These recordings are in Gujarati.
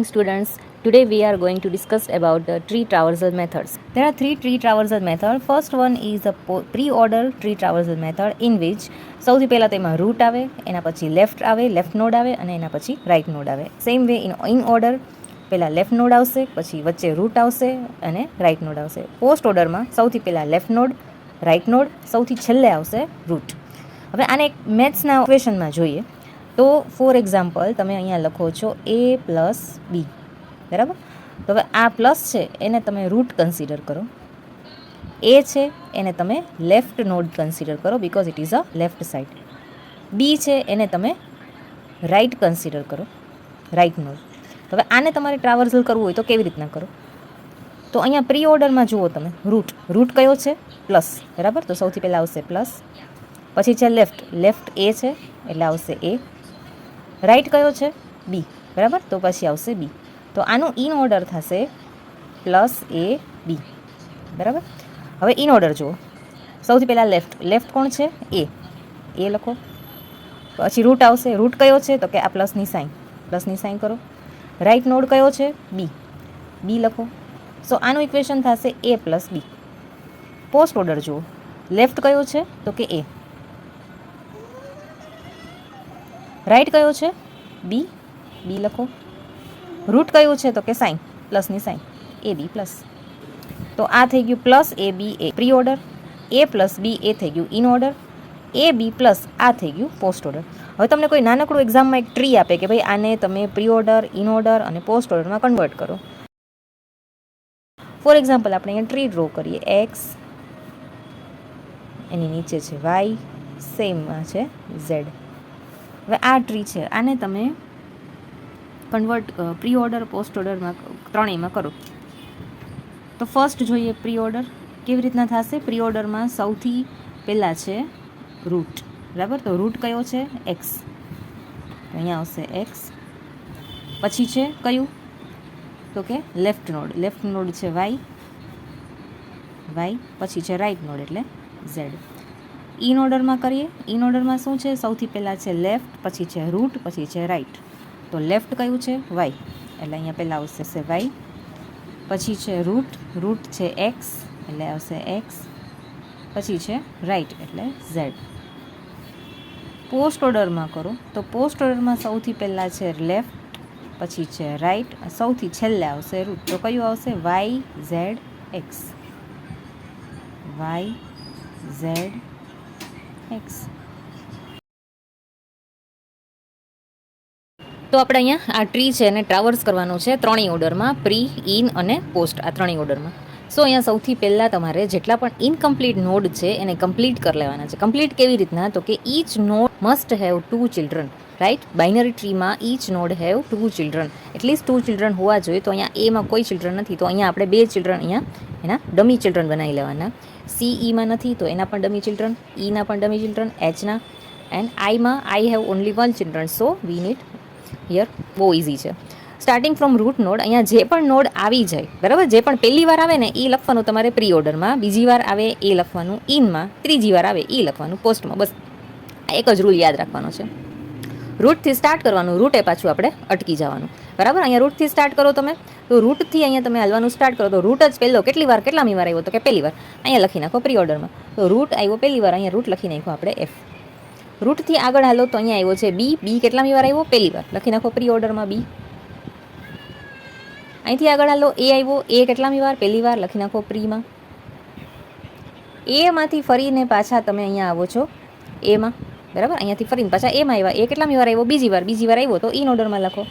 morning, students. Today we are going to discuss about the tree traversal methods. There are three tree traversal methods. First one is a pre-order tree traversal method in which સૌથી પહેલાં તેમાં રૂટ આવે, એના પછી લેફ્ટ નોડ આવે અને એના પછી રાઇટ નોડ આવે. સેમ વે ઇન ઓર્ડર પહેલાં લેફ્ટ નોડ આવશે, પછી વચ્ચે રૂટ આવશે અને રાઇટ નોડ આવશે. પોસ્ટ ઓર્ડરમાં સૌથી પહેલાં લેફ્ટ નોડ, રાઇટ નોડ, સૌથી છેલ્લે આવશે રૂટ. હવે આને એક મેથ્સના ઇક્વેશનમાં જોઈએ તો ફોર એક્ઝામ્પલ તમે અહીંયા લખો છો a પ્લસ બી, બરાબર. તો હવે આ પ્લસ છે એને તમે રૂટ કન્સિડર કરો, એ છે એને તમે લેફ્ટ નોડ કન્સિડર કરો because it is a left side, B છે એને તમે રાઇટ કન્સિડર કરો, રાઇટ નોડ. હવે આને તમારે ટ્રાવર્સલ કરવું હોય તો કેવી રીતના કરો? તો અહીંયા પ્રી ઓર્ડરમાં જુઓ તમે રૂટ કયો છે? પ્લસ, બરાબર. તો સૌથી પહેલાં આવશે પ્લસ, પછી છે લેફ્ટ એ છે એટલે આવશે એ. રાઇટ કયો છે? બી, બરાબર. તો પછી આવશે બી. તો આનું ઇન ઓર્ડર થશે પ્લસ એ બી, બરાબર. હવે ઇન ઓર્ડર જુઓ, સૌથી પહેલાં લેફ્ટ કોણ છે? એ લખો. પછી રૂટ આવશે, રૂટ કયો છે? તો કે આ પ્લસની સાઇન કરો. રાઇટ નોડ કયો છે? બી લખો. સો આનું ઇક્વેશન થશે એ પ્લસ બી. પોસ્ટ ઓર્ડર જુઓ, લેફ્ટ કયો છે? તો કે એ. રાઇટ કયો છે? બી લખો. રૂટ કયું છે? તો કે પ્લસની સાઇન, એ બી પ્લસ. તો આ થઈ ગયું plus A B A pre order, A plus B A થઈ ગયું in order, A B plus આ થઈ ગયું પોસ્ટ ઓર્ડર. હવે તમને કોઈ નાનકડું એક્ઝામમાં એક ટ્રી આપે કે ભાઈ આને તમે પ્રી ઓર્ડર, ઇન ઓર્ડર અને પોસ્ટ ઓર્ડરમાં કન્વર્ટ કરો. ફોર એક્ઝામ્પલ આપણે અહીંયા ટ્રી ડ્રો કરીએ. એક્સ, એની નીચે છે વાય, સેમમાં છે ઝેડ. હવે આ ટ્રી છે, આને તમે કન્વર્ટ પ્રી ઓર્ડર, પોસ્ટ ઓર્ડરમાં ત્રણેયમાં કરો. તો ફર્સ્ટ જોઈએ પ્રી ઓર્ડર કેવી રીતના થશે. પ્રી ઓર્ડરમાં સૌથી પહેલાં છે રૂટ, બરાબર. તો રૂટ કયો છે? એક્સ. અહીંયા આવશે એક્સ. પછી છે કયું? તો કે લેફ્ટ નોડ છે વાય. પછી છે રાઇટ નોડ એટલે ઝેડ. ઇન ઓર્ડરમાં કરીએ. ઇન ઓર્ડરમાં શું છે? સૌથી પહેલાં છે લેફ્ટ, પછી છે રૂટ, પછી છે રાઇટ. તો લેફ્ટ કયું છે? વાય, એટલે અહીંયા પહેલાં આવશે વાય. પછી છે રૂટ છે એક્સ એટલે આવશે એક્સ. પછી છે રાઇટ એટલે ઝેડ. પોસ્ટ ઓર્ડરમાં કરો તો પોસ્ટ ઓર્ડરમાં સૌથી પહેલાં છે લેફ્ટ, પછી છે રાઇટ, સૌથી છેલ્લે આવશે રૂટ. તો કયું આવશે? Y Z X. Y Z X. તો આપણે અહીંયા આ ટ્રી છે એને ટ્રાવર્સ કરવાનું છે ત્રણેય ઓર્ડરમાં, પ્રી, ઇન અને પોસ્ટ, આ ત્રણેય ઓર્ડરમાં. સો અહીંયા સૌથી પહેલાં તમારે જેટલા પણ ઇનકમ્પ્લીટ નોડ છે એને કમ્પ્લીટ કરી લેવાના છે. કમ્પ્લીટ કેવી રીતના? તો કે each node must have 2 children, right. Binary ટ્રીમાં each node have 2 children, at least 2 children હોવા જોઈએ. તો અહીંયા એમાં કોઈ ચિલ્ડ્રન નથી, તો અહીંયા આપણે 2 ચિલ્ડ્રન અહીંયા એના ડમી ચિલ્ડ્રન બનાવી લેવાના. સીઈમાં નથી તો એના પણ ડમી ચિલ્ડ્રન, ઈના પણ ડમી ચિલ્ડ્રન, એચના, એન્ડ આઈમાં I have only 1 children. So we need here, બહુ ઇઝી છે. સ્ટાર્ટિંગ ફ્રોમ રૂટ નોડ, અહીંયા જે પણ નોડ આવી જાય, બરાબર, જે પણ પહેલી વાર આવે ને એ લખવાનું તમારે પ્રી ઓર્ડરમાં, બીજી વાર આવે એ લખવાનું ઇનમાં, ત્રીજી વાર આવે એ લખવાનું પોસ્ટમાં. બસ એક જ રૂલ યાદ રાખવાનો છે. રૂટથી સ્ટાર્ટ કરવાનું, રૂટે પાછું આપણે અટકી જવાનું, બરાબર. અહીંયા રૂટથી સ્ટાર્ટ કરો તમે, તો રૂટથી અહીંયા તમે હાલવાનું સ્ટાર્ટ કરો તો રૂટ જ પહેલો કેટલામી વાર આવ્યો? તો કે પહેલી વાર. અહીંયા લખી નાખો પ્રી ઓર્ડરમાં. તો રૂટ આવ્યો પહેલી વાર, અહીંયા રૂટ લખી નાખો આપણે એફ. રૂટથી આગળ હાલો તો અહીંયા આવ્યો છે બી કેટલામી વાર આવ્યો? પહેલી વાર, લખી નાખો પ્રી ઓર્ડરમાં બી. અહીંથી આગળ હાલો એ આવ્યો, એ કેટલામી વાર? પહેલી વાર, લખી નાખો પ્રીમાં. એમાંથી ફરીને પાછા તમે અહીંયા આવો છો એમાં, બરાબર. અહીંયાથી ફરીને પાછા એમાં આવ્યા, એ કેટલામી વાર આવ્યો? બીજી વાર આવ્યો તો ઇન ઓર્ડરમાં લખો.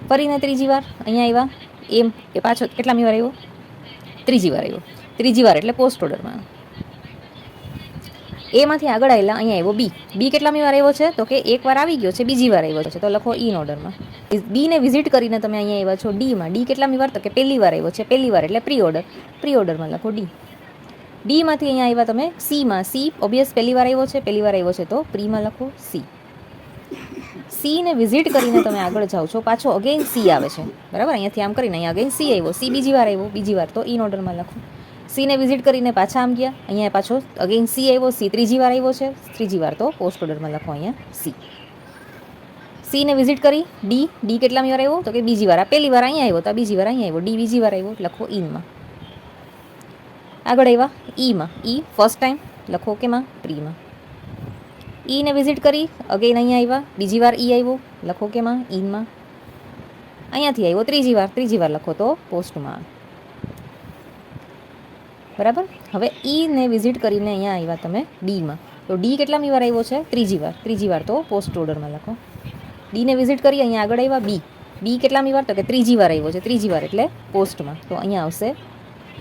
ફરીને ત્રીજી વાર અહીંયા આવ્યા એમ કે પાછો કેટલામી વાર આવ્યો? ત્રીજી વાર એટલે પોસ્ટ ઓર્ડરમાં. એમાંથી આગળ આવેલા અહીંયા આવ્યો બી કેટલામી વાર આવ્યો છે? તો કે એક વાર આવી ગયો છે, બીજી વાર આવ્યો છે, તો લખો ઇન ઓર્ડરમાં. બીને વિઝિટ કરીને તમે અહીંયા આવ્યા છો ડીમાં. ડી કેટલામી વાર? તો કે પહેલી વાર આવ્યો છે, પહેલી વાર એટલે પ્રી ઓર્ડરમાં લખો ડી. ડીમાંથી અહીંયા આવ્યા તમે સીમાં. સી ઓબ્વિયસ પહેલી વાર આવ્યો છે તો પ્રીમાં લખો સી. સીને વિઝિટ કરીને તમે આગળ જાઓ છો, પાછો અગેન સી આવે છે, બરાબર. અહીંયાથી આમ કરીને અહીંયા અગેન સી આવ્યો, સી બીજી વાર તો ઇન ઓર્ડરમાં લખો. સીને વિઝિટ કરીને પાછા આમ ગયા, અહીંયા પાછો અગેન સી આવ્યો, સી ત્રીજી વાર આવ્યો છે, ત્રીજી વાર તો પોસ્ટ ઓર્ડરમાં લખો અહીંયા સી. સીને વિઝિટ કરી ડી કેટલામી વાર આવ્યો તો કે બીજી વાર. આ પહેલી વાર અહીંયા આવ્યો તો આ બીજી વાર અહીંયા આવ્યો. ડી બીજી વાર આવ્યો લખો ઇનમાં. આગળ આવ્યા ઈમાં. ઈ ફર્સ્ટ ટાઈમ લખો કેમાં પ્રીમાં. ઈને વિઝિટ કરી અગેન અહીંયા આવ્યા બીજી વાર ઈ આવ્યો લખો કેમાં ઇનમાં. અહીંયાથી આવ્યો ત્રીજી વાર લખો તો પોસ્ટમાં. બરાબર. હવે ઈને વિઝિટ કરીને અહીંયા આવ્યા તમે ડીમાં. તો ડી કેટલામી વાર આવ્યો છે ત્રીજી વાર તો પોસ્ટ ઓર્ડરમાં લખો. ડીને વિઝિટ કરી અહીંયા આગળ આવ્યા બી કેટલામી વાર તો કે ત્રીજી વાર આવ્યો છે. ત્રીજી વાર એટલે પોસ્ટમાં તો અહીંયા આવશે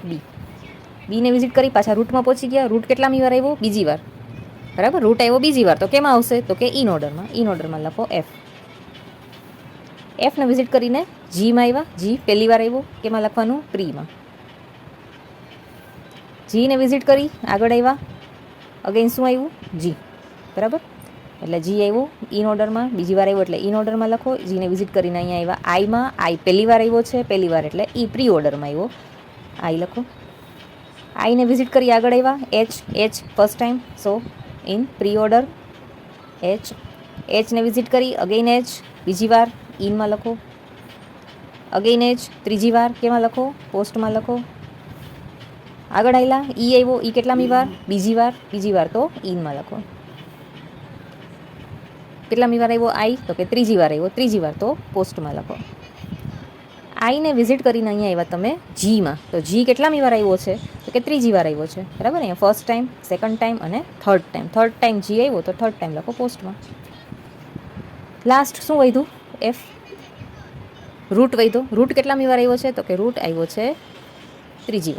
બી. બીને વિઝિટ કરી પાછા રૂટમાં પહોંચી ગયા. રૂટ કેટલામી વાર આવ્યો બીજી વાર. બરાબર. રૂટ આવ્યો બીજી વાર તો કેમાં આવશે તો કે ઇન ઓર્ડરમાં લખો એફ. એફને વિઝિટ કરીને જીમાં આવ્યા. જી પહેલી વાર આવ્યો કેમાં લખવાનું પ્રીમાં. જીને વિઝિટ કરી આગળ આવ્યા અગેન શું આવ્યું જી. બરાબર. એટલે જી આવ્યું ઇન ઓર્ડરમાં બીજી વાર આવ્યો એટલે ઇન ઓર્ડરમાં લખો. જીને વિઝિટ કરીને અહીંયા આવ્યા આઈમાં. આઈ પહેલી વાર આવ્યો છે પહેલી વાર એટલે ઈ પ્રી ઓર્ડરમાં આવ્યો આઈ લખો. આઈને વિઝિટ કરી આગળ આવ્યા H first time so in pre order એચને વિઝિટ કરી અગેન એચ બીજી વાર ઇનમાં લખો. અગેન એચ ત્રીજી વાર કેમાં લખો પોસ્ટમાં લખો. આગળ આવેલા ઈ આવ્યો ઈ કેટલામી વાર બીજી વાર તો ઇનમાં લખો. કેટલામી વાર આવ્યો આઈ તો કે ત્રીજી વાર આવ્યો ત્રીજી વાર તો પોસ્ટમાં લખો. આઈને વિઝિટ કરીને અહીંયા આવ્યા તમે જીમાં. તો જી કેટલામી વાર આવ્યો છે તો કે ત્રીજી વાર આવ્યો છે. બરાબર. અહીંયા ફર્સ્ટ ટાઈમ સેકન્ડ ટાઈમ અને થર્ડ ટાઈમ જી આવ્યો તો થર્ડ ટાઈમ લખો પોસ્ટમાં. લાસ્ટ શું વધ્યું એફ. રૂટ વધ્યો. રૂટ કેટલામી વાર આવ્યો છે તો કે રૂટ આવ્યો છે ત્રીજી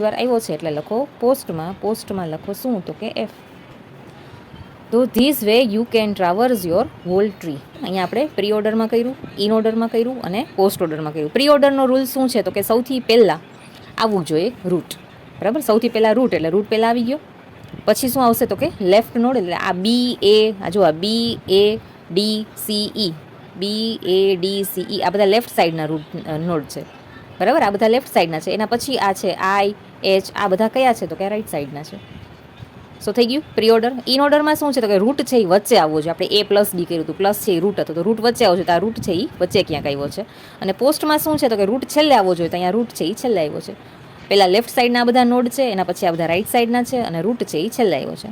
વાર આવ્યો છે એટલે લખો પોસ્ટમાં લખો શું તો કે એફ. તો this way you can traverse your whole tree. અહીંયા આપણે પ્રી ઓર્ડરમાં કર્યું ઇન ઓર્ડરમાં કર્યું અને પોસ્ટ ઓર્ડરમાં કર્યું. પ્રી ઓર્ડરનો રૂલ શું છે તો કે સૌથી પહેલાં આવવું જોઈએ રૂટ. બરાબર. સૌથી પહેલાં રૂટ એટલે રૂટ પહેલાં આવી ગયો. પછી શું આવશે તો કે લેફ્ટ નોડ એટલે આ બી એ ડી સી ઈ આ બધા લેફ્ટ સાઈડના રૂટ નોડ છે. બરાબર. આ બધા લેફ્ટ સાઈડના છે. એના પછી આ છે આઈ એચ આ બધા કયા છે તો કે રાઈટ સાઈડના છે. સો થઈ ગયું પ્રી ઓર્ડર. ઇન ઓર્ડરમાં શું છે તો કે રૂટ છે એ વચ્ચે આવવો છે. આપણે A+D કર્યું હતું પ્લસ છે એ રૂટ હતો તો રૂટ વચ્ચે આવવો છે તો આ રૂટ છે એ વચ્ચે ક્યાંક આવ્યો છે. અને પોસ્ટમાં શું છે તો કે રૂટ છેલ્લે આવવો જોઈએ તો અહીંયા રૂટ છે એ છેલ્લે આવ્યો છે. પહેલાં લેફ્ટ સાઈડના બધા નોડ છે એના પછી આ બધા રાઈટ સાઈડના છે અને રૂટ છે એ છેલ્લે આવ્યો છે.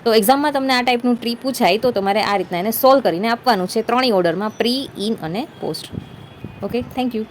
તો એક્ઝામમાં તમને આ ટાઈપનું ટ્રી પૂછાય તો તમારે આ રીતના એને સોલ્વ કરીને આપવાનું છે ત્રણેય ઓર્ડરમાં પ્રી ઇન અને પોસ્ટ. Okay thank you.